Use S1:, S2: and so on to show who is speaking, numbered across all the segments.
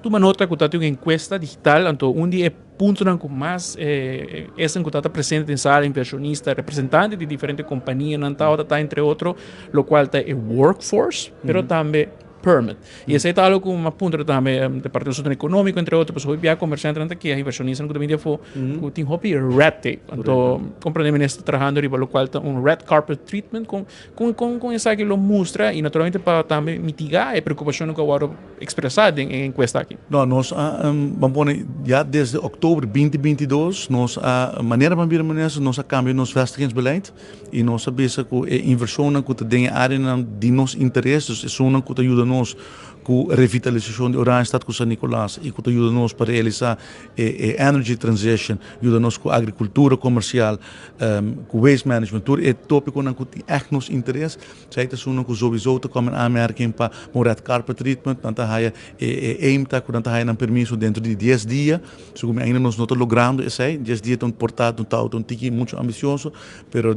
S1: Toma nota que tem uma encuesta digital, então onde é ponto com mais essa encuesta está presente em sala inversionista, representante de diferentes companhias, não está entre outros, lo qual está é workforce, pero também permit. E esse é algo como uma ponta também de parte do setor econômico, entre outros, pessoas que comerciante aqui, a inversionista que também foi que tem hobby red tape. Então, compreendemos neste trabalhando riba lo qual red carpet treatment com essa que lo mostra e naturalmente para também mitigar a preocupação que agora expressada em encuesta aqui.
S2: Não, nós vamos já desde outubro de 2022, nós a maneira de vir nós a cambio nos vestigingsbeleid e nós sabemos que a inversão que tem área de nos interesses, é uma que ajuda nós com a revitalização de Oranjestad com São Nicolás e que ajuda nós para realizar a energy transition, ajuda nós com a agricultura comercial, com waste management, tudo é tópico que tem echt nos interesse. Zij is zo'n que sowieso te komen aanmerking para o red carpet treatment, dan hij aim tak, dan hij een permiso dentro de 10 dias. So como ainda nós não estamos logrando isso aí, 10 dias estão portado, um tiki muito ambicioso, pero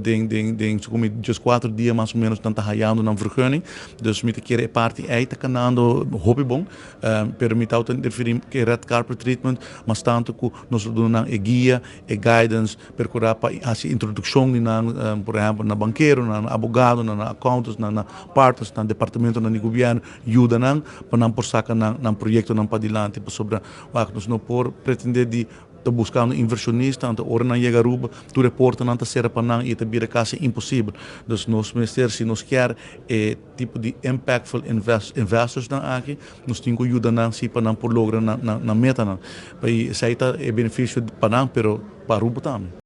S2: so como just 4 dias mais ou menos dan hij aan een vergunning. Dus met keer parte aí tá canando hobby bom, pero met auto interferir que red carpet treatment, mas tanto que nós damos a guia, a guidance, percurar para a introdução na, por exemplo, na banqueiro, na abogado, na accountants, na partners, na departamento na governo, ajuda nan para não por sacar na projeto não para adiante, para sobre o que nós não por pretender de buscar inversionista, então hora não chega ruba, tu reporta não tá ser para não e te vira quase impossível. Dus nós ministério se nós quer tipo de impactful investors dan aqui, nós temos que ajudar não se para não por lograr na meta não. Para isso aí tá é benefício para não, pero para ruba também.